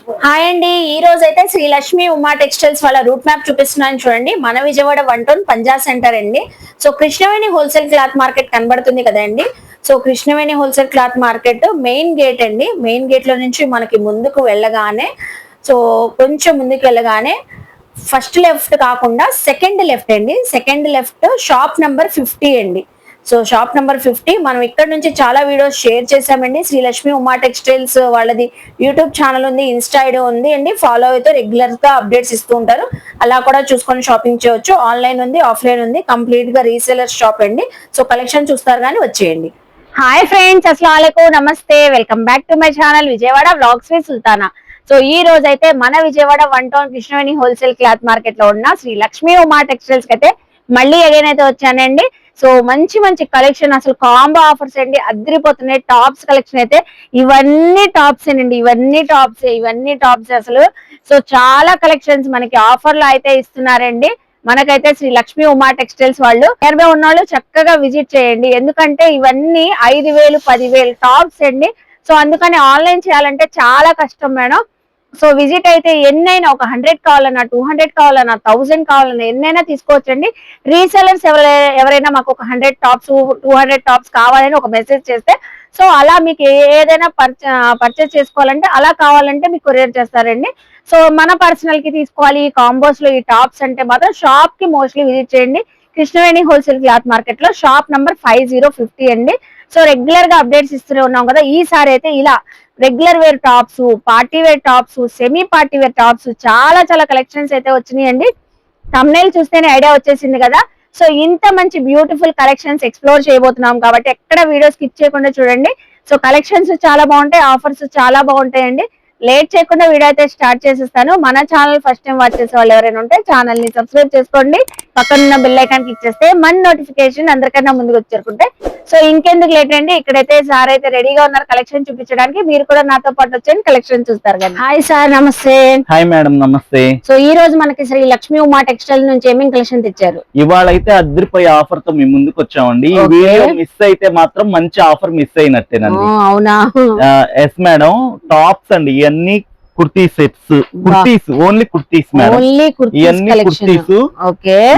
Hi అండి, ఈ రోజు అయితే శ్రీ లక్ష్మి ఉమా టెక్స్టైల్స్ వాళ్ళ రూట్ మ్యాప్ చూపిస్తున్నాను చూడండి. మన విజయవాడ 1 టౌన్ పంజా సెంటర్ అండి. So Krishnaveni wholesale cloth market కనబడుతుంది కదండి. So Krishnaveni wholesale cloth market main gate అండి. మెయిన్ గేట్ లో నుంచి మనకి ముందుకు వెళ్ళగానే, సో కొంచెం ముందుకు వెళ్ళగానే ఫస్ట్ లెఫ్ట్ కాకుండా సెకండ్ లెఫ్ట్ అండి. సెకండ్ లెఫ్ట్ షాప్ నంబర్ 50 అండి. సో షాప్ నంబర్ 50 మనం ఇక్కడ నుంచి చాలా వీడియోస్ షేర్ చేసామండి. శ్రీ లక్ష్మి ఉమా టెక్స్టైల్స్ వాళ్ళది యూట్యూబ్ ఛానల్ ఉంది, ఇన్స్టా ఐడి ఉంది అండి. ఫాలో అయితే రెగ్యులర్ గా అప్డేట్స్ ఇస్తూ ఉంటారు. అలా కూడా చూసుకొని షాపింగ్ చేయొచ్చు. ఆన్లైన్ ఉంది, ఆఫ్లైన్ ఉంది, కంప్లీట్ గా రీసేలర్ షాప్ అండి. సో కలెక్షన్ చూస్తారు కానీ వచ్చేయండి. హాయ్ ఫ్రెండ్స్, అస్సలాముఅలైకుం, నమస్తే, welcome back to my channel Vijayawada vlogs with Sultana. So ఈ రోజు అయితే మన Vijayawada 1 town Krishnaveni wholesale cloth market లో ఉన్న శ్రీ లక్ష్మి ఉమా టెక్స్టైల్స్ కి అయితే మళ్ళీ అగైన్ అయితే వచ్చానండి. సో మంచి మంచి కలెక్షన్, అసలు కాంబో ఆఫర్స్ అండి, అద్దరిపోతున్నాయి. టాప్స్ కలెక్షన్ అయితే ఇవన్నీ టాప్స్ అండి, ఇవన్నీ టాప్స్ అసలు. సో చాలా కలెక్షన్స్ మనకి ఆఫర్ లో అయితే ఇస్తున్నారండి. మనకైతే శ్రీ లక్ష్మి ఉమా టెక్స్టైల్స్ వాళ్ళు నియర్ బై ఉన్న వాళ్ళు చక్కగా విజిట్ చేయండి. ఎందుకంటే ఇవన్నీ 5,000 10,000 టాప్స్ అండి. సో అందుకని ఆన్లైన్ చేయాలంటే చాలా కష్టం మేడం. సో విజిట్ అయితే ఎన్నైనా, ఒక 100 కావాలన్నా, 200 కావాలన్నా, 1000 కావాలన్నా ఎన్నైనా తీసుకోవచ్చండి. రీసెలర్స్ ఎవరైనా మాకు ఒక 100 టాప్స్ 200 టాప్స్ కావాలని ఒక మెసేజ్ చేస్తే, సో అలా మీకు ఏదైనా పర్చేస్ చేసుకోవాలంటే, అలా కావాలంటే మీకు కొరియర్ చేస్తారండి. సో మన పర్సనల్ కి తీసుకోవాలి ఈ కాంబోస్ లో ఈ టాప్స్ అంటే మాత్రం షాప్ కి మోస్ట్లీ విజిట్ చేయండి. కృష్ణవేణి హోల్సేల్ క్లాత్ మార్కెట్ లో షాప్ నంబర్ 5050 అండి. సో రెగ్యులర్ గా అప్డేట్స్ ఇస్తూనే ఉన్నాం కదా. ఈసారి అయితే ఇలా regular wear tops, party wear tops, semi party wear tops చాలా కలెక్షన్స్ అయితే వచ్చినాయండి. థంబ్నెయిల్ చూస్తేనే ఐడియా వచ్చేసింది కదా. సో ఇంత మంచి బ్యూటిఫుల్ కలెక్షన్స్ ఎక్స్ప్లోర్ చేయబోతున్నాం కాబట్టి ఎక్కడ వీడియో స్కిప్ చేయకుండా చూడండి. సో కలెక్షన్స్ చాలా బాగుంటాయి, ఆఫర్స్ చాలా బాగుంటాయండి. లేట్ చేయకుండా వీడియో అయితే స్టార్ట్ చేసేస్తాను. మన ఛానల్ ఫస్ట్ టైం వాచ్ చేసే వాళ్ళు ఎవరైనా ఉంటే ఛానల్ ని సబ్స్క్రైబ్ చేసుకోండి. పక్కన బెల్ ఐకాన్ క్లిక్ చేస్తే మన నోటిఫికేషన్ అందరికన్నా ముందుకు వచ్చేరుకుంటే. సో ఇంకెందుకు లేట్ అండి, ఇక్కడైతే సార్ అయితే రెడీగా ఉన్నారు కలెక్షన్ చూపించడానికి. మీరు కూడా నాతో పాటు వచ్చేయండి, కలెక్షన్ చూస్తారు కదా. హాయ్ సార్, నమస్తే. హాయ్ మేడం, నమస్తే. సో ఈ రోజు మనకి శ్రీ లక్ష్మి ఉమా టెక్స్టైల్ నుంచి ఏమేమి కలెక్షన్ తెచ్చారు? ఇవాళ అయితే అద్దరిపోయే ఆఫర్ తో మీ ముందుకు వచ్చామండి. ఈ వీడియో మిస్ అయితే మాత్రం మంచి ఆఫర్ మిస్ అయినట్టేనండి. అవునా? ఎస్ మేడం, టాప్స్ అండి, ఇవన్నీ kurti sets, kurtis, only kurtis madam. ఇవన్నీ కుర్తీస్,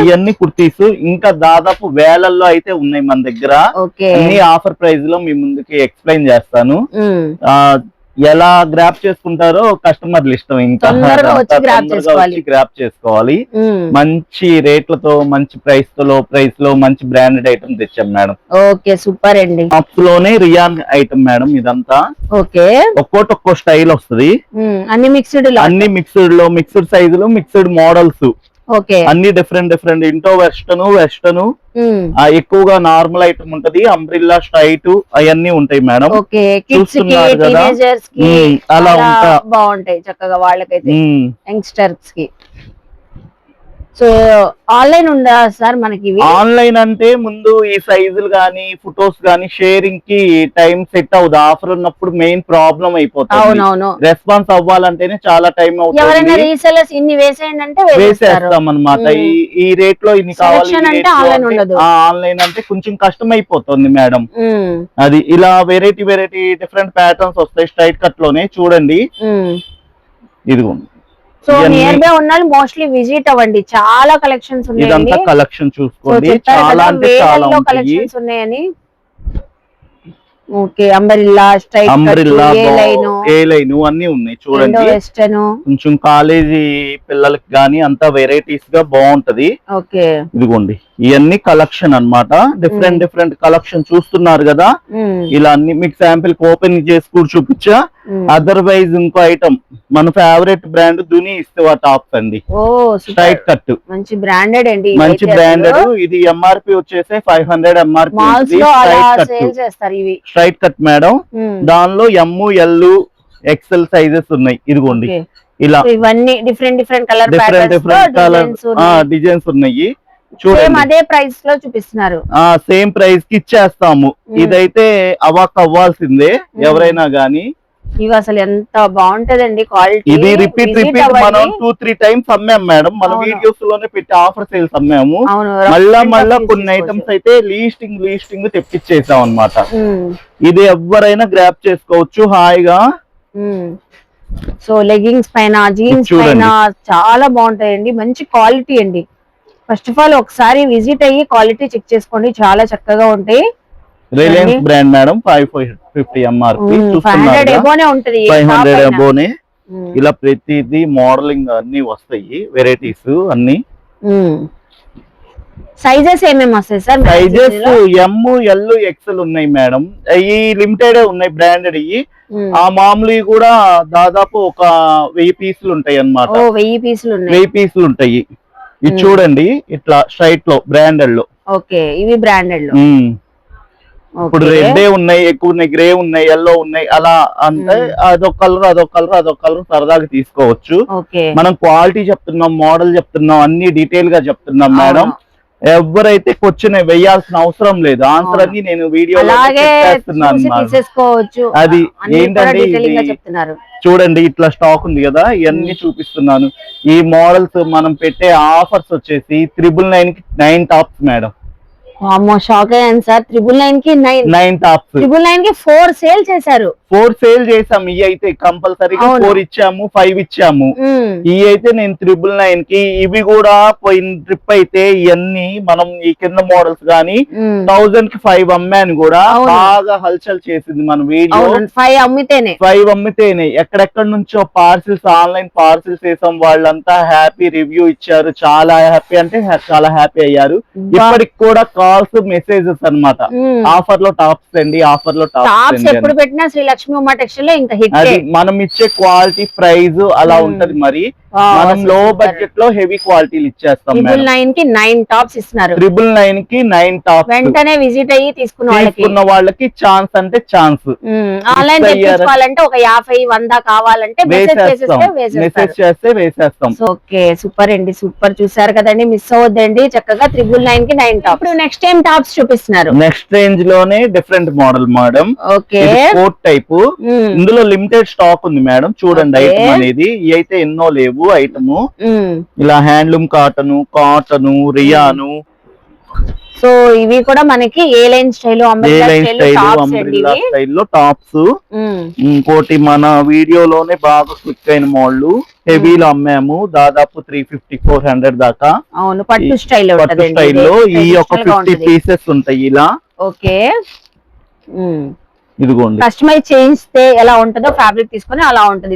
ఇవన్నీ కుర్తీస్. ఇంకా దాదాపు వేలల్లో అయితే ఉన్నాయి మన దగ్గర. అన్ని ఆఫర్ ప్రైస్ లో మీ ముందుకి ఎక్స్ప్లెయిన్ చేస్తాను. ఎలా గ్రాప్ చేసుకుంటారో కస్టమర్లు ఇష్టం. ఇంకా గ్రాప్ చేసుకోవాలి. మంచి రేట్లతో, మంచి ప్రైస్ తో, లో ప్రైస్ లో మంచి బ్రాండెడ్ ఐటమ్ తెచ్చాం మేడం. ఓకే, సూపర్ అండి. టాప్స్ లోనే రియాన్ ఐటమ్ మేడం ఇదంతా. ఓకే, ఒక్కో స్టైల్ వస్తుంది. అన్ని మిక్స్డ్ లో, మిక్స్డ్ సైజులు, మిక్స్డ్ మోడల్స్, అన్ని డిఫరెంట్ ఇంటో వెస్టర్న్ ఎక్కువగా నార్మల్ ఐటమ్ ఉంటది. అంబ్రిల్లా, స్ట్రైట్ అవన్నీ ఉంటాయి మేడం. చూస్తున్నారు కదా, అలా బాగుంటాయి చక్కగా వాళ్ళకైతే, యంగ్స్టర్స్ కి. సో ఆన్లైన్ ఉందా సార్ మనకి? ఆన్లైన్ అంటే ముందు ఈ సైజులు గానీ, ఫొటోస్ గానీ షేరింగ్ కి టైం సెట్ అవుతుంది. ఆఫర్ ఉన్నప్పుడు మెయిన్ ప్రాబ్లం అయిపోతుంది. రెస్పాన్స్ అవ్వాలంటేనే చాలా టైం అవుతుంది. వేసేస్తాం అనమాట. ఈ రేట్ లో ఇన్ని కావాలి. ఆన్లైన్ అంటే కొంచెం కష్టం అయిపోతుంది మేడం. అది ఇలా వెరైటీ డిఫరెంట్ ప్యాటర్న్స్ వస్తాయి. స్ట్రైట్ కట్ లోనే చూడండి, ఇదిగోండి. సో నియర్ బై ఉన్నాళ్ళు మోస్ట్లీ విజిట్ అవ్వండి, చాలా కలెక్షన్స్ ఉన్నాయి. ఇదంతా కలెక్షన్ చూసుకోండి, చాలా అంటే చాలా కలెక్షన్స్ ఉన్నాయని. ఓకే, అంబ్రెల్లా, స్ట్రైట్ కట్, ఏ లైన్ అన్ని ఉన్నాయి చూడండి. కొంచెం కాలేజీ పిల్లలకి గానీ అంతా వెరైటీస్ గా బాగుంటది. ఓకే, ఇదిగోండి ఇవన్నీ కలెక్షన్ అన్నమాట. డిఫరెంట్ కలెక్షన్ చూస్తున్నారు కదా. ఇలా అన్ని మీకు శాంపిల్ ఓపెన్ చేసి కూడా చూపించా. అదర్వైజ్ ఇంకో ఐటమ్ మన ఫేవరెట్ బ్రాండ్ దుని ఇస్తవా టాప్స్ అండి. స్ట్రైట్ కట్ మంచి బ్రాండెడ్ అండి, మంచి బ్రాండెడ్. ఇది ఎంఆర్పి వచ్చేసి 500 ఎంఆర్పి. Straight cut madam. దానిలో ఎమ్, ఎల్, ఎక్సెల్ సైజెస్ ఉన్నాయి. ఇదిగోండి ఇలా ఇవన్నీ డిఫరెంట్ కలర్ డిజైన్స్ ఉన్నాయి. చూడండి, అదే ప్రైస్ లో చూపిస్తున్నారు. సేమ్ ప్రైస్ కి ఇచ్చేస్తాము. ఇదైతే అవాక్ అవ్వాల్సిందే ఎవరైనా గానీ. ఇవి అసలు ఎంత బాగుంటదండి క్వాలిటీ. ఇది రిపీట్ మనం 2-3 టైమ్స్ అమ్మాం మేడం. మన వీడియోస్ లోనే పెట్టి ఆఫర్ సేల్స్ అమ్మాము. మళ్ళా కొన్ని ఐటమ్స్ అయితే లీస్టింగ్ తెప్పించేసాం అన్నమాట. ఇది ఎవరైనా గ్రాప్ చేసుకోవచ్చు హాయిగా. సో లెగ్గింగ్స్ పైన, జీన్స్ పైన చాలా బాగుంటాయండి, మంచి క్వాలిటీ అండి. ఫస్ట్ ఆఫ్ ఆల్ ఒకసారి విజిట్ అయ్యి క్వాలిటీ చెక్ చేసుకోండి, చాలా చక్కగా ఉంటాయి. రిలయన్స్ బ్రాండ్ మేడం, 550 ఎంఆర్పి, 500 ఎబోనే ఉంటది, 500 ఎబోనే. ఇలా ప్రతిదీ మోడలింగ్ అన్ని వస్తాయి, వెరైటీస్ అన్ని. సైజెస్ ఏమేమి వస్తాయి sir? Sizes M, L, XL ఉన్నాయి మేడం. ఈ లిమిటెడ్ ఉన్నాయి బ్రాండెడ్. ఆ మామూలు కూడా దాదాపు ఒక 1000 పీసులు ఉంటాయి అన్నమాట. 1000 పీసులు ఉన్నాయి. 1000 పీసులు ఉంటాయి. ఇది చూడండి, ఇట్లా స్ట్రైట్ లో బ్రాండెడ్ లో. ఓకే, ఇవి బ్రాండెడ్ లో. ఇప్పుడు రెడ్ ఉన్నాయి, ఎక్కువ ఉన్నాయి, గ్రే ఉన్నాయి, ఎల్లో ఉన్నాయి. అలా అంటే అదొక కలర్, అదొక కలర్, అదొక కలర్ సరదాగా తీసుకోవచ్చు. మనం క్వాలిటీ చెప్తున్నాం, మోడల్ చెప్తున్నాం, అన్ని డీటెయిల్ గా చెప్తున్నాం మేడం. ఎవరైతే క్వశ్చన్ వేయాల్సిన అవసరం లేదు, ఆన్సర్ అన్ని నేను వీడియోలో తీసేసుకోవచ్చు. అది ఏంటంటే చూడండి, ఇట్లా స్టాక్ ఉంది కదా, ఇవన్నీ చూపిస్తున్నాను. ఈ మోడల్స్ మనం పెట్టే ఆఫర్స్ వచ్చేసి 999 కి 9 టాప్స్ మేడం. షాక్ అయ్యాను సార్, 999 కి 9 టాప్స్. 999 కి 4 సేల్ చేశారు. 4 సేల్ చేసాము. ఇవి అయితే కంపల్సరీగా 4 ఇచ్చాము, 5 ఇచ్చాము. ఇవి అయితే నేను 999 కి. ఇవి కూడా పోయిన ట్రిప్ అయితే ఇవన్నీ మనం ఈ కింద మోడల్స్ గానీ 1000 కి 5 అమ్మాను కూడా. బాగా హల్చల్ చేసింది మన వీడియో. 5 అమ్మితేనే ఎక్కడెక్కడ నుంచో పార్సిల్స్, ఆన్లైన్ పార్సిల్స్ వేసాం. వాళ్ళంతా హ్యాపీ రివ్యూ ఇచ్చారు, చాలా హ్యాపీ అంటే చాలా హ్యాపీ అయ్యారు. ఇప్పటికి కూడా కాల్స్, మెసేజెస్ అన్నమాట. ఆఫర్ లో టాప్స్ అండి, ఆఫర్ లో టాప్స్ ఎప్పుడు పెట్టినా శ్రీలక్ష్మి ఉమా టెక్స్టైల్ లో ఇంకా హిట్. అది మనం ఇచ్చే క్వాలిటీ, ప్రైస్ అలా ఉంటది. మరి మనం లో బడ్జెట్ లో హెవీ క్వాలిటీలు ఇచ్చేస్తాం. 999 కి 9 టాప్స్ ఇస్తున్నారు. 999 కి 9 టాప్స్. వెంటనే విజిట్ అయ్యి తీసుకున్న వాళ్ళకి ఛాన్స్ అంటే ఛాన్స్. ఆన్లైన్ తెప్పించుకోవాలంటే ఒక 50-100 కావాలంటే మెసేజ్ చేస్తే వేసేస్తాం. ఓకే, సూపర్ అండి, సూపర్. చూసారు కదండి, మిస్ అవ్వద్దండి. చక్కగా 999 కి 9 టాప్స్. ఇప్పుడు నెక్స్ట్ టైం టాప్స్ చూపిస్తున్నారు. నెక్స్ట్ రేంజ్ లోనే different model madam. Okay, coat type. ఇందులో లిమిటెడ్ స్టాక్ ఉంది మేడం. చూడండి, ఐటమ్ అనేది ఇవి అయితే ఎన్నో లేవు ఐటమ్. ఇలా హ్యాండ్లూమ్ కాటన్, రియాను. సో ఇవి కూడా మనకి ఏ లైన్ స్టైల్, అంబ్రెల్లా స్టైల్లో టాప్స్. ఇంకోటి మన వీడియోలోనే బాగా క్లిక్ అయిన మోడల్, హెవీలో అమ్మాము. దాదాపు 350-400 దాకా. అవును, పట్టు స్టైల్లో ఈ ఒక 50 పీసెస్ ఉంటాయి ఇలా. ఓకే, ఇదిగోండి. కస్టమైజ్ చేయిస్తే ఎలా ఉంటుందో ఫ్యాబ్రిక్ తీసుకొని అలా ఉంటుంది.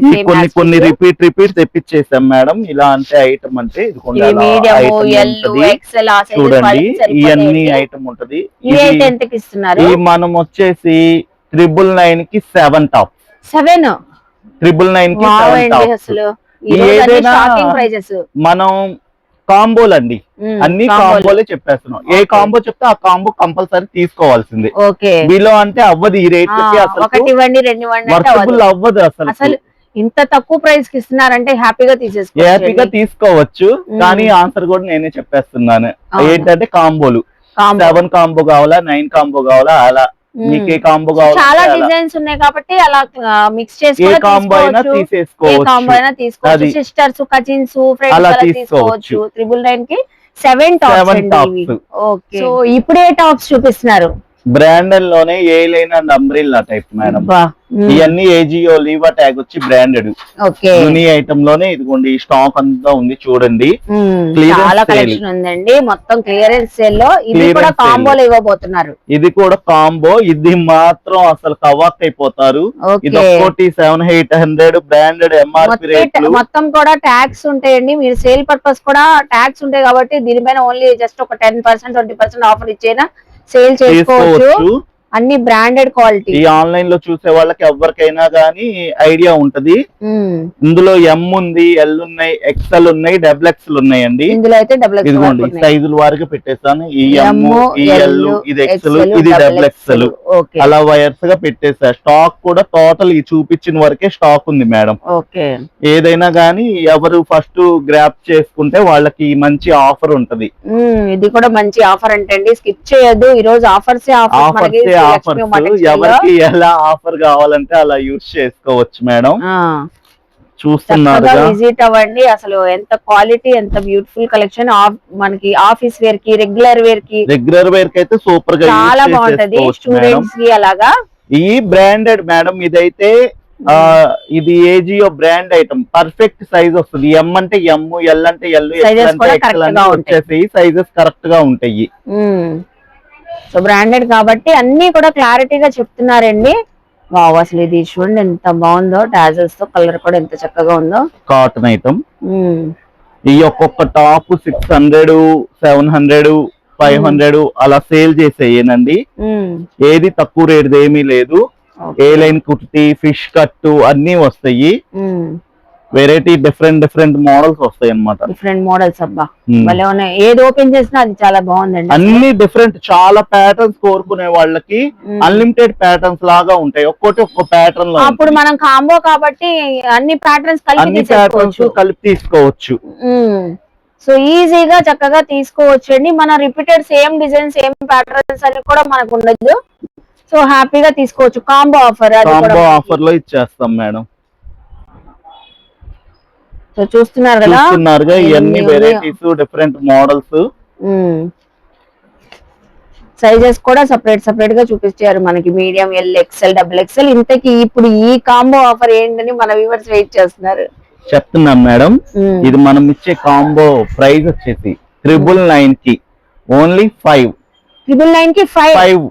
కొన్ని రిపీట్ తెప్పించేసాం మేడం. ఇలా అంటే ఐటమ్ అంటే ఇదిగోండి, చూడండి ఇవన్నీ ఐటమ్ ఉంటది. ఎంతకి ఇస్తున్నారు? ఈ మనం వచ్చేసి 999 కి 7 టాప్. 999 కి 7 టాప్స్. ఏదైనా మనం కాంబోలు అండి, అన్ని కాంబోలే చెప్పేస్తున్నాం. ఏ కాంబో చెప్తే ఆ కాంబో కంపల్సరీ తీసుకోవాల్సిందే. బిలో అంటే అవ్వదు. ఈ రేట్ వర్కబుల్ అవ్వదు అసలు. ఇంత తక్కువ ప్రైస్ కి ఇస్తున్నారంటే హ్యాపీగా తీసుకోవచ్చు. కానీ ఆన్సర్ కూడా నేనే చెప్పేస్తున్నాను. ఏంటంటే కాంబోలు 7 కాంబో కావాలా, 9 కాంబో కావాలా, అలా మీకు ఏ కాంబో కావాలి. చాలా డిజైన్స్ ఉన్నాయి కాబట్టి అలా మిక్స్ చేసుకొని ఏ కాంబో అయినా తీసేసుకోవచ్చు. సిస్టర్స్, కజిన్స్, ఫ్రెండ్స్ తీసుకోవచ్చు. 999 కి 7 టాప్స్. ఓకే, సో ఇప్పుడు ఏ టాప్స్ చూపిస్తున్నారు? బ్రాండెడ్ లోనే A line and umbrella type madam. ఇవన్నీ ఏజియో లీవా ట్యాగ్ వచ్చి బ్రాండెడ్ యూని ఐటమ్ లోనే. ఇదిగోండి, స్టాక్ అంతా ఉంది చూడండి. చాలా కలెక్షన్ ఉందండి, మొత్తం క్లియరెన్స్ సేల్ లో. ఇది కూడా కాంబోలో ఇవ్వబోతున్నారు. ఇది కూడా కాంబో. ఇది మాత్రం అసలు కవాక్ అయిపోతారు. ఇది 700-800 బ్రాండెడ్ ఎంఆర్పి రేట్లు. మొత్తం కూడా ట్యాక్స్ ఉంటాయండి. మీరు సేల్ పర్పస్ కూడా ట్యాక్స్ ఉంటాయి కాబట్టి దీనిపైన ఓన్లీ జస్ట్ ఒక 10%, 20% ఆఫర్ ఇచ్చేనా సేల్ చేసుకోవచ్చు. అన్ని బ్రాండెడ్ క్వాలిటీ. ఈ ఆన్లైన్ లో చూసే వాళ్ళకి ఎవరికైనా గానీ ఐడియా ఉంటది. ఇందులో ఎం ఉంది, ఎల్ ఉన్నాయి, ఎక్స్ఎల్ ఉన్నాయి, డబుల్ ఉన్నాయండి. ఇందులో అయితే ఇదిగోండి సైజుల వారికి పెట్టేసాను. ఈ ఎం, ఈ ఎల్, ఇది ఎక్స్ఎల్, ఇది డబుల్ ఎక్స్ఎల్, అలా వైర్స్ గా పెట్టేసా. స్టాక్ కూడా టోటల్ ఈ చూపించిన వరకే స్టాక్ ఉంది మేడం. ఏదైనా గానీ ఎవరు ఫస్ట్ గ్రాప్ చేసుకుంటే వాళ్ళకి మంచి ఆఫర్ ఉంటది. ఇది కూడా మంచి ఆఫర్ అంటే స్కిప్ చేయొద్దు. ఈ రోజు ఆఫర్స్ ఎవరికి ఎలా ఆఫర్ కావాలంటే అలా యూజ్ చేసుకోవచ్చు మేడం. చూస్తున్నారు, విజిట్ అవ్వండి. అసలు ఎంత క్వాలిటీ, ఎంత బ్యూటిఫుల్ కలెక్షన్. మనకి ఆఫీస్ వేర్ కి, రెగ్యులర్ వేర్ కి అయితే సూపర్ గా చాలా బాగుంటది. స్టూడెంట్స్ కి అలాగా. ఈ బ్రాండెడ్ మేడం ఇదైతే ఇది Ajio brand item, perfect size వస్తుంది. ఎం అంటే ఎం, ఎల్ అంటే ఎల్, వచ్చేసి సైజెస్ కరెక్ట్ గా ఉంటాయి. సో బ్రాండెడ్ కాబట్టి అన్ని కూడా క్లారిటీగా చెప్తున్నారండి. వావ్, అసలు ఇది చూడండి ఎంత బాగుందో, టాజల్స్ తో కలర్ కూడా ఎంత చక్కగా ఉందో. Cotton item. ఈ ఒక్కొక్క టాప్ 600, 700, 500 అలా సేల్ చేసేయనండి. ఏది తక్కువ రేట్ ఏమీ లేదు. ఏ లైన్ కుర్తి, ఫిష్ కట్ అన్ని వస్తాయి. వెరైటీ డిఫరెంట్ మోడల్స్ వస్తాయి అన్నమాట. డిఫరెంట్ మోడల్స్ అబ్బా భలే ఉన్నాయి. ఏది ఓపెన్ చేసినా అది చాలా బాగుందండి. అన్ని డిఫరెంట్, చాలా ప్యాటర్న్స్ కోరుకునే వాళ్ళకి అన్లిమిటెడ్ ప్యాటర్న్స్ లాగా ఉంటాయి. ఒక్కొక్క ప్యాటర్న్ లో. అప్పుడు మనం కాంబో కాబట్టి అన్ని ప్యాటర్న్స్ కలిపి తీసుకోవచ్చు. సో ఈజీగా చక్కగా తీసుకోవచ్చు అండి. మన repeated same design, same patterns అని కూడా మనకు ఉండదు. సో హ్యాపీగా తీసుకోవచ్చు. కాంబో ఆఫర్ లో ఇచ్చేస్తాం మేడం. సో చూస్తున్నారుగా ఇవన్నీ వెరైటీస్, డిఫరెంట్ మోడల్స్. సైజెస్ కూడా సెపరేట్ గా చూపించారు మనకి. Medium, L, XL, double XL. ఇంతకీ ఇప్పుడు ఈ కాంబో ఆఫర్ ఏంటని మన వ్యూవర్స్ వెయిట్ చేస్తున్నారు. చెప్తున్నాం మేడం. ఇది మనం ఇచ్చే కాంబో ప్రైస్ వచ్చేసి 999 కి ఓన్లీ 5. 999 కి 5.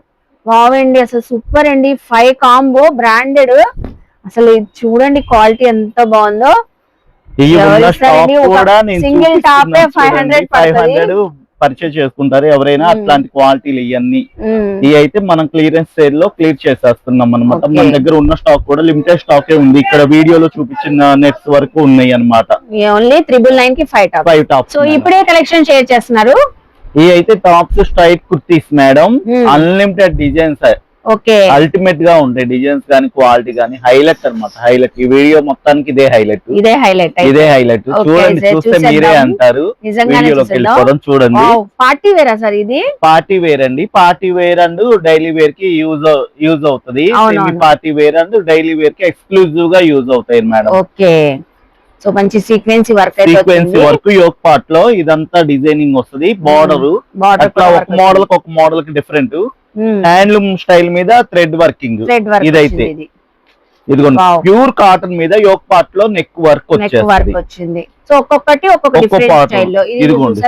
వావండి, అసలు సూపర్ అండి. 5 కాంబో బ్రాండెడ్. అసలు ఇది చూడండి క్వాలిటీ ఎంత బాగుందో. సింగిల్ టాప్ 500 పర్చేస్ చేసుకుంటారు ఎవరైనా. అట్లాంటి క్వాలిటీలు ఇవన్నీ ఇవి అయితే మనం క్లియరెన్స్ సేల్ లో క్లియర్ చేసేస్తున్నాం అనమాట. మన దగ్గర ఉన్న స్టాక్ కూడా లిమిటెడ్ స్టాక్ ఉంది. ఇక్కడ వీడియోలో చూపించిన నెట్స్ వరకు ఉన్నాయి అనమాట. ఓన్లీ 999 కి 5 టాప్స్. సో ఇప్పుడే కలెక్షన్ షేర్ చేస్తున్నారు. ఈ అయితే tops straight kurtis madam. Unlimited designs, ultimate గా ఉంటాయి డిజైన్స్ గానీ, క్వాలిటీ గానీ. హైలైట్ అనమాట, హైలైట్. ఈ వీడియో మొత్తానికి ఇదే హైలైట్. చూడండి, చూస్తే మీరే అంటారు. వీడియోలోకి వెళ్ళిపోవడం చూడండి. పార్టీ వేర్ సార్ ఇది? పార్టీ వేర్ అండి. Party wear and daily wear కి యూజ్ అవుతుంది. Party wear and daily wear కి ఎక్స్క్లూజివ్ గా యూజ్ అవుతాయి మేడం. ఓకే. సో మంచి సీక్వెన్సీ వర్క్, యోక్ పార్ట్ లో ఇదంతా డిజైనింగ్ వస్తుంది. బార్డర్ అట్లా ఒక మోడల్ కి డిఫరెంట్. హ్యాండ్లూమ్ స్టైల్ మీద థ్రెడ్ వర్కింగ్. ఇదైతే ఇదిగోండి ప్యూర్ కాటన్ మీద యోక్ పార్ట్ లో నెక్ వర్క్ వచ్చింది. సో ఒక్కొక్కటి ఒక్కొక్క స్టైల్ లో. ఇదిగోండి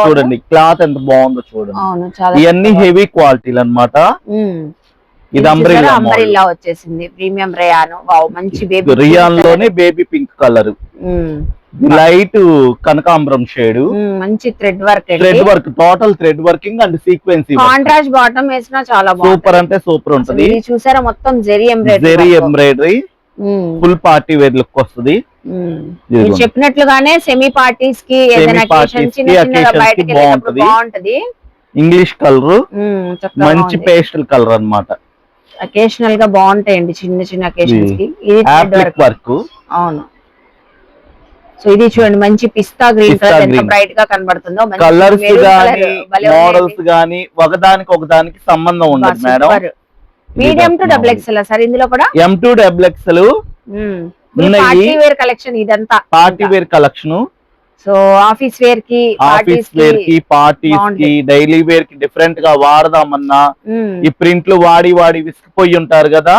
చూడండి, క్లాత్ ఎంత బాగుందో చూడండి. ఇవన్నీ హెవీ క్వాలిటీలు అన్నమాట. ఇది అంబ్రెల్లా వచ్చేసింది. Premium rayon. వావ్, మంచి బేబీ రియాన్ లోనే బేబీ పింక్ కలర్, లైట్ కనకాంబరం షేడ్, మంచి thread work. Total thread working and sequence. Contrast bottom వేసినా చాలా బాగుంది. సూపర్ అంటే సూపర్ ఉంటది. చూసారా మొత్తం zari embroidery. Full party wear look వస్తుంది. చెప్పినట్లుగానే సెమీ పార్టీస్ కి, బాగుంటది. ఇంగ్లీష్ కలర్, మంచి పేస్టల్ కలర్ అన్నమాట. అకేషనల్ గా బాగుంటాయండి చిన్న అకేషన్స్ కి. వర్క్. అవును. సో ఇది చూడండి, మంచి పిస్తా గ్రీన్ కలర్ ఎంత బ్రైట్ గా కనబడుతుందో. కలర్స్ గానీ, మోడల్స్ గానీ ఒకదానికి సంబంధం ఉండదు madam. Medium to double XL sir ఇందులో కూడా? M to XXL party wear collection. ఇదంతా party wear collection. So office wear కి, పార్టీస్ కి, డైలీ వేర్ కి డిఫరెంట్ గా వాడదామన్నా ఈ ప్రింట్లు వాడి విసిగిపోయి ఉంటారు కదా.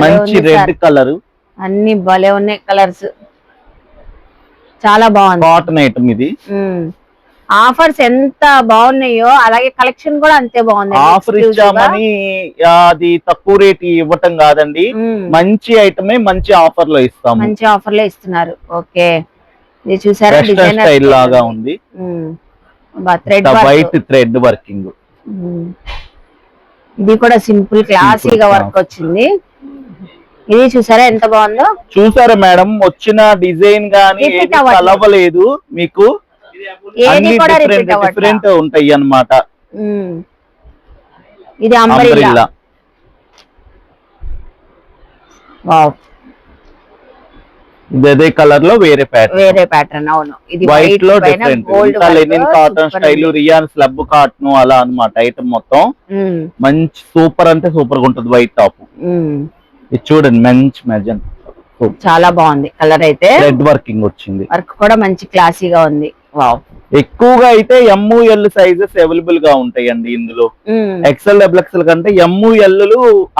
మంచి రెడ్ కలర్. అన్ని భలే ఉన్నాయి కలర్స్, చాలా బాగుంది. కాటన్ ఐటమ్ ఇది. ఆఫర్స్ ఎంత బాగున్నాయో అలాగే కలెక్షన్ కూడా అంతే బాగుంది. ఆఫర్ ఇచ్చామని అది తక్కువ రేట్ ఇవ్వటం కాదండి. మంచి ఐటమే మంచి ఆఫర్ లో ఇస్తాం. మంచి ఆఫర్ లో ఇస్తున్నారు. ఓకే, ఇది చూసారా డిజైనర్ స్టైల్ లాగా ఉంది. White thread working. ఇది కూడా సింపుల్ క్లాసీగా వర్క్ వచ్చింది. ఇది చూసారా ఎంత బాగుందో. చూసారా మేడం, వచ్చిన డిజైన్ గానీ కలవలేదు మీకు. డిఫరెంట్ ఉంటాయి అన్నమాట. ఇది అంబ్రెల్లా. వావ్, ఇదే కలర్ లో వేరే ప్యాటర్న్. అవును, ఇది వైట్ లో different. Linen cotton style, rayon slub cotton అలా అన్నమాట. ఐటమ్ మొత్తం మంచి సూపర్ అంటే సూపర్ గా ఉంటది. వైట్ టాప్ ఇది చూడండి, మంచి మెజెంట్, చాలా బాగుంది కలర్. అయితే రెడ్ వర్కింగ్ వచ్చింది. వర్క్ కూడా మంచి క్లాసీగా ఉంది. వావ్, ఎక్కువగా అయితే ML సైజెస్ అవైలబుల్ గా ఉంటాయండి ఇందులో. XL, XXL కంటే ML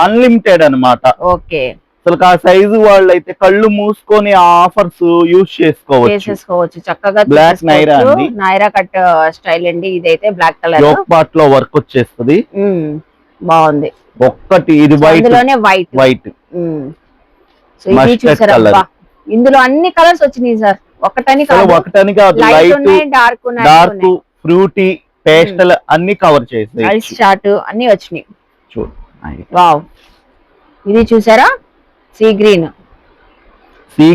అన్లిమిటెడ్ అన్నమాట. ఓకే, అసలు ఆ సైజు వాళ్ళు అయితే కళ్ళు మూసుకొని ఆ ఆఫర్స్ యూజ్ చేసుకోవచ్చు చక్కగా. బ్లాక్ నైరా అండి, నైరా కట్ స్టైల్ అండి. ఇదైతే బ్లాక్ కలర్ యోక్ పార్ట్ లో వర్క్ వచ్చేస్తుంది. బాగుంది. ఒక్కటి ఇది వైట్ వైట్ చూసారా, ఇందులో అన్ని కలర్స్ వచ్చినాయి సార్. ఒకటని కాదు, లైట్ డార్క్ ఫ్రూటీ పేస్టల్ అన్ని కవర్ చేసి ఐస్ చార్ట్ అన్ని వచ్చినాయి. చూడు, వావ్, ఇది చూసారా సీ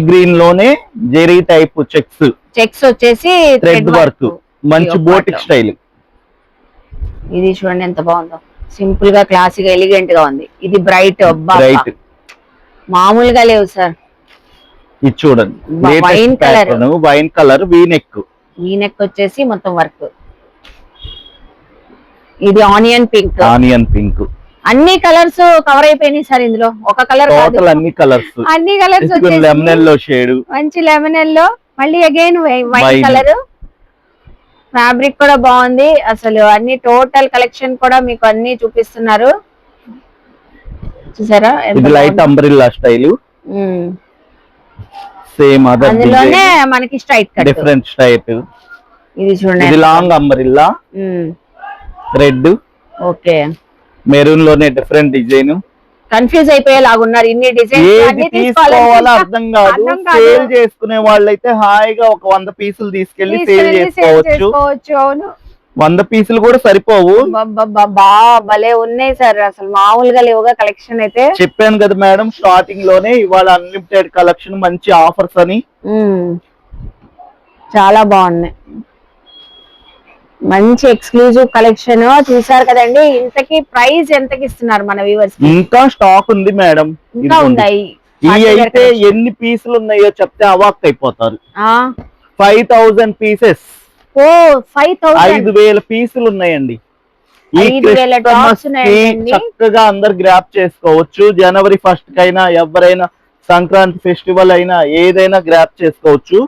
గ్రీన్ లోనే జెరీ టైప్ చెక్స్ వచ్చేసి థ్రెడ్ వర్క్, మంచి బోటిక్ స్టైల్. ఇది చూడండి ఎంత బాగుందో, సింపుల్ గా క్లాసిక్ ఎలిగెంట్ గా ఉంది. ఇది బ్రైట్ మామూలుగా లేవు సార్. ఇది చూడండి వైన్ కలర్ వీ నెక్ వచ్చేసి మొత్తం వర్క్. ఇది ఆనియన్ పింక్. అన్ని కలర్స్ కవర్ అయిపోయినాయి సార్. ఇందులో ఒక కలర్ అన్ని కలర్స్ లెమన్ ఎల్లో షేడ్, మంచి లెమన్ ఎల్లో, మళ్ళీ అగైన్ వైట్ కలర్. ఫ్యాబ్రిక్ కూడా బాగుంది. అసలు అన్ని టోటల్ కలెక్షన్ కూడా మీకు అన్ని చూపిస్తున్నారు. చూసారా, ఇది లైట్ అంబ్రెల్లా స్టైల్. సేమ్ అందులోనే మనకి స్ట్రైట్ కట్, డిఫరెంట్ స్ట్రైట్. ఇది చూడండి, ఇది long umbrella red. Okay, maroon లోనే డిఫరెంట్ డిజైన్. కన్ఫ్యూజ్ అయిపోయేలాగున్నారు. ఇన్ని డిజైన్స్ తీసుకోవాలో అర్థం కాదు. సేల్ చేసుకునే వాళ్ళైతే హాయిగా ఒక 100 పీసులు తీసుకెళ్లి సేల్ చేసుకోవచ్చు. అవును, 100 పీసులు కూడా సరిపోవు. భలే ఉన్నాయి సార్, అసలు మామూలుగా లేవుగా కలెక్షన్ అయితే. చెప్పాను కదా మేడం స్టార్టింగ్ లోనే, ఇవాళ అన్లిమిటెడ్ కలెక్షన్, మంచి ఆఫర్స్ అని. చాలా బాగున్నాయి, మంచి ఎక్స్క్లూజివ్ కలెక్షన్. చూసారు కదండి. ఇంతకి ప్రైస్ ఎంతకి ఇస్తున్నారు మన వ్యూవర్స్? ఇంకా స్టాక్ ఉంది మేడం, ఇంకా ఉన్నాయి. ఈ అయితే ఎన్ని పీసులు ఉన్నాయో చెప్తే అవాక్ అయిపోతారు. 5000 పీసెస్. 5000 పీసులు ఉన్నాయండి. ఈ చక్కగా అందరు గ్రాప్ చేసుకోవచ్చు. జనవరి 1st కైనా, ఎవరైనా సంక్రాంతి ఫెస్టివల్ అయినా ఏదైనా గ్రాప్ చేసుకోవచ్చు.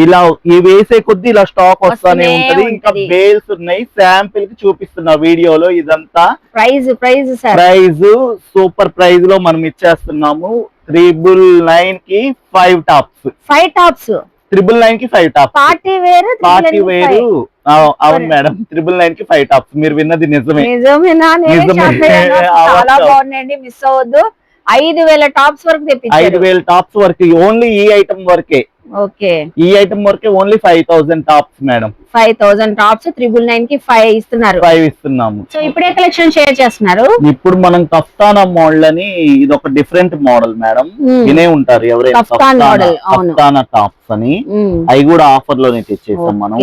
ఇలా ఈ వేసే కొద్ది ఇలా స్టాక్ వస్తానే ఉంటది. ఇంకా బేల్స్ ఉన్నాయి, శాంపిల్ కి చూపిస్తున్న వీడియోలో. ఇదంతా ప్రైజ్ సూపర్ ప్రైజ్ లో మనం ఇచ్చేస్తున్నాము. 999 కి 5 టాప్స్. 999 కి 5 టాప్స్. పార్టీ వేరు. అవును మేడం, 999 కి 5 టాప్స్. మీరు విన్నది నిజమే. చాలా బాగున్నాయండి, మిస్ అవ్వద్దు. 5000 టాప్స్ వరకు తెప్పించారు. 5000 టాప్స్ వరకు ఓన్లీ ఈ ఐటమ్ వరకే. ఓకే, ఈ ఐటమ్ వరకే ఓన్లీ 5000 టాప్స్ మేడం. 5000 టాప్స్ 999 కి 5 ఇస్తున్నారు. 5 ఇస్తున్నాము. సో ఇప్పుడే కలెక్షన్ షేర్ చేస్తున్నారు. ఇప్పుడు మనం కఫ్తానా మోడల్ అని, ఇది ఒక డిఫరెంట్ మోడల్ మేడం. వినే ఉంటారు ఎవరైనా, కఫ్తానా టాప్స్ అని. అవి కూడా ఆఫర్ లోనే తెచ్చేసాం మనం.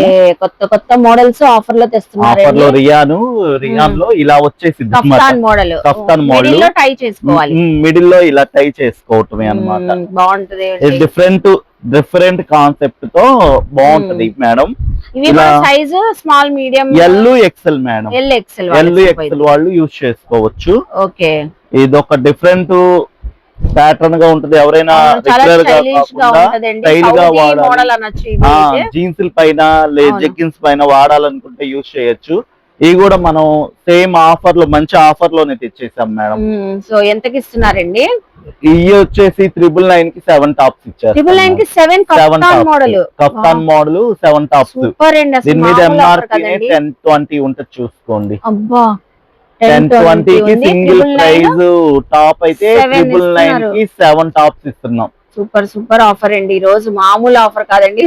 కొత్త మోడల్స్ ఆఫర్ లో తెస్తున్నారు. ఆఫర్ లో రియాన్ లో ఇలా వచ్చేసింది కఫ్తాన్ మోడల్. టై చేసుకోవాలి, మిడిల్ లో ఇలా టై చేసుకోవటమే అన్నమాట. బాగుంటది, డిఫరెంట్ కాన్సెప్ట్ తో బాగుంటది మేడం. Size small, medium, L XL madam. L XL వాళ్ళు యూజ్ చేసుకోవచ్చు. ఓకే, ఇది ఒక డిఫరెంట్ ప్యాటర్న్ గా ఉంటది. ఎవరైనా రెగ్యులర్ గా స్టైల్ గా వాడాలి, జీన్స్ పైన జెగ్గిన్స్ పైన వాడాలనుకుంటే యూజ్ చేయొచ్చు. ఇవి కూడా మనం సేమ్ ఆఫర్ లో, మంచి ఆఫర్ లోనే తెచ్చేసాం మేడం. సో ఎంతకి ఇస్తున్నారండి? ఇవి వచ్చేసి 999 కి 7 టాప్స్ ఇచ్చారు. 999 కి 7 కఫ్తాన్ మోడల్ 7 టాప్స్. దీని మీద ఎంఆర్పీ 1020 ఉంటది, చూసుకోండి. 1020 కి సింగిల్ ప్రైజ్ టాప్ అయితే 999 కి 7 టాప్స్ ఇస్తున్నాం. సూపర్ ఆఫర్ అండి. ఈ రోజు మామూలు ఆఫర్ కాదండి.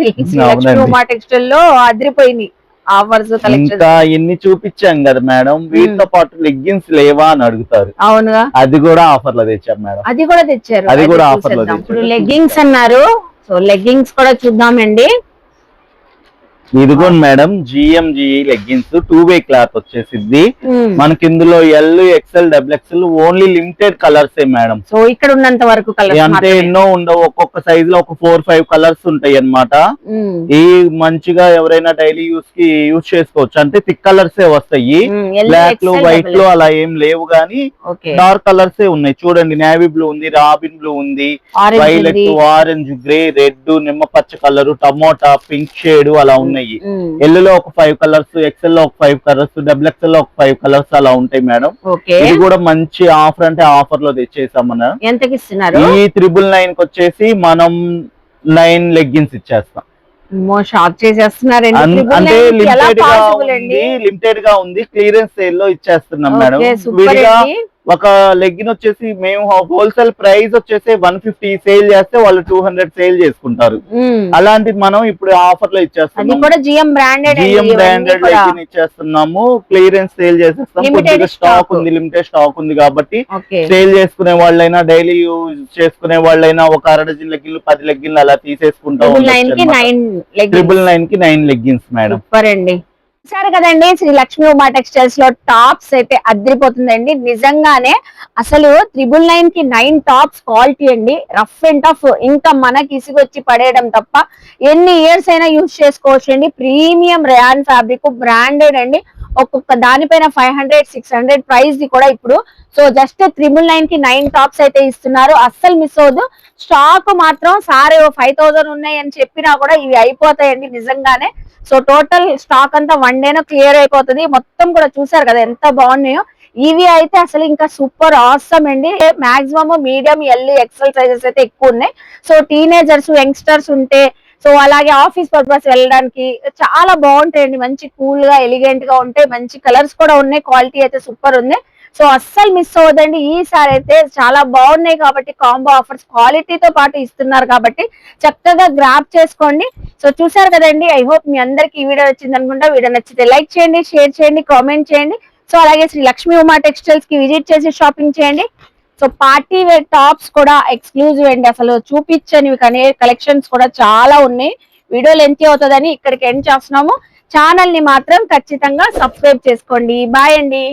టెక్స్టైల్ లో అదిరిపోయింది ఆఫర్స్. ఇంకా ఎన్ని చూపించాం కదా మేడం. వీటితో పాటు లెగ్గిన్స్ లేవా అని అడుగుతారు. అవునుగా, అది కూడా ఆఫర్ లో తెచ్చాం మేడం. అది కూడా తెచ్చారు. ఆఫర్ లో ఇప్పుడు లెగ్గింగ్స్ అన్నారు. సో లెగ్గింగ్స్ కూడా చూద్దామండి. ఇదిగో మేడం జిఎంజిఈ లెగ్గిన్స్ 2-way క్లాత్ వచ్చేసింది మనకి. ఇందులో L XL double XL only limited colours madam. So ఇక్కడ ఉన్నంత వరకు అంటే ఎన్నో ఉండవు, ఒక్కొక్క సైజ్ లో ఒక 4-5 కలర్స్ ఉంటాయి అన్నమాట. ఈ మంచిగా ఎవరైనా డైలీ యూస్ కి యూజ్ చేసుకోవచ్చు. అంటే థిక్ కలర్స్ వస్తాయి, బ్లాక్ లో వైట్ లో అలా ఏం లేవు గానీ డార్క్ కలర్స్ ఉన్నాయి. చూడండి, నేవీ బ్లూ ఉంది, రాబిన్ బ్లూ ఉంది, వైలెట్, ఆరెంజ్, గ్రే, రెడ్, నిమ్మపచ్చ కలర్, టమోటా, పింక్ షేడ్ అలా ఉన్నాయి. ఉన్నాయి. ఎల్ లో ఒక 5 కలర్స్, ఎక్సెల్ లో ఒక 5 కలర్స్, డబుల్ ఎక్సెల్ లో ఒక 5 కలర్స్ అలా ఉంటాయి మేడం. ఇది కూడా మంచి ఆఫర్ అంటే ఆఫర్ లో తెచ్చేసాం మనం. ఎంతకి ఇస్తున్నారు? ఈ 999 కి వచ్చేసి మనం 9 లెగ్గిన్స్ ఇచ్చేస్తాం. షాప్ చేసేస్తున్నారండి. అంటే లిమిటెడ్ గా ఉంది, క్లియరెన్స్ సేల్ లో ఇచ్చేస్తున్నాం మేడం. విడిగా ఒక లెగ్గిన్ వచ్చేసి మేము హోల్సేల్ ప్రైస్ వచ్చేసి 150 సేల్ చేస్తే వాళ్ళు 200 సేల్ చేసుకుంటారు. అలాంటిది మనం ఇప్పుడు ఆఫర్ లో ఇచ్చేస్తున్నాం. బ్రాండెడ్ లెగ్గిన్ ఇచ్చేస్తున్నాము, క్లియరెన్స్ సేల్ చేసేస్తాం. కొద్దిగా స్టాక్ ఉంది, లిమిటెడ్ స్టాక్ ఉంది కాబట్టి సేల్ చేసుకునే వాళ్ళైనా, డైలీ యూజ్ చేసుకునే వాళ్ళైనా ఒక 1/2 డజన్ లెగ్గిన్లు, 10 లెగ్గిన్లు అలా తీసేసుకుంటాం. 999 కి 9 లెగ్గిన్స్ మేడం. సరే కదండి, శ్రీ లక్ష్మీ ఉమా టెక్స్టైల్స్ లో టాప్స్ అయితే అదిరిపోతుందండి. నిజంగానే అసలు 999 కి 9 టాప్స్ క్వాలిటీ అండి, రఫ్ అండ్ టఫ్. ఇంకా మనకి ఇసుగొచ్చి పడేయడం తప్ప ఎన్ని ఇయర్స్ అయినా యూజ్ చేసుకోవచ్చు అండి. ప్రీమియం రేయాన్ ఫ్యాబ్రిక్, బ్రాండెడ్ అండి. ఒక్కొక్క దానిపైన 500-600 ప్రైస్ ది కూడా ఇప్పుడు. సో జస్ట్ 999 కి 9 టాప్స్ అయితే ఇస్తున్నారు, అస్సలు మిస్ అవ్వద్దు. స్టాక్ మాత్రం సారే 5000 ఉన్నాయి అని చెప్పినా కూడా ఇవి అయిపోతాయండి నిజంగానే. సో టోటల్ స్టాక్ అంతా 1 డేలో క్లియర్ అయిపోతుంది. మొత్తం కూడా చూసారు కదా ఎంత బాగున్నాయో. ఇవి అయితే అసలు ఇంకా సూపర్ ఆసమ్ అండి. Maximum medium, L, XL sizes అయితే ఎక్కువ ఉన్నాయి. సో టీనేజర్స్, యంగ్స్టర్స్ ఉంటే, సో అలాగే ఆఫీస్ పర్పస్ వెళ్ళడానికి చాలా బాగుంటాయండి. మంచి కూల్ గా, ఎలిగెంట్ గా ఉంటాయి. మంచి కలర్స్ కూడా ఉన్నాయి, క్వాలిటీ అయితే సూపర్ ఉంది. సో అస్సలు మిస్ అవ్వదండి. ఈసారి అయితే చాలా బాగున్నాయి కాబట్టి కాంబో ఆఫర్స్ క్వాలిటీతో పాటు ఇస్తున్నారు కాబట్టి చక్కగా గ్రాప్ చేసుకోండి. సో చూసారు కదండి, ఐ హోప్ మీ అందరికి ఈ వీడియో వచ్చింది అనుకుంటా. వీడియో నచ్చితే లైక్ చేయండి, షేర్ చేయండి, కామెంట్ చేయండి. సో అలాగే శ్రీ లక్ష్మీ ఉమా టెక్స్టైల్స్ కి విజిట్ చేసి షాపింగ్ చేయండి. సో పార్టీ వేర్ టాప్స్ కూడా ఎక్స్క్లూజివ్ అండి, అసలు చూపించనివి కానీ కలెక్షన్స్ కూడా చాలా ఉన్నాయి. వీడియో లెంత్ అవుతుందని ఇక్కడికి ఎండ్ చేస్తున్నాము. ఛానల్ ని మాత్రం ఖచ్చితంగా సబ్స్క్రైబ్ చేసుకోండి. బాయ్ అండి.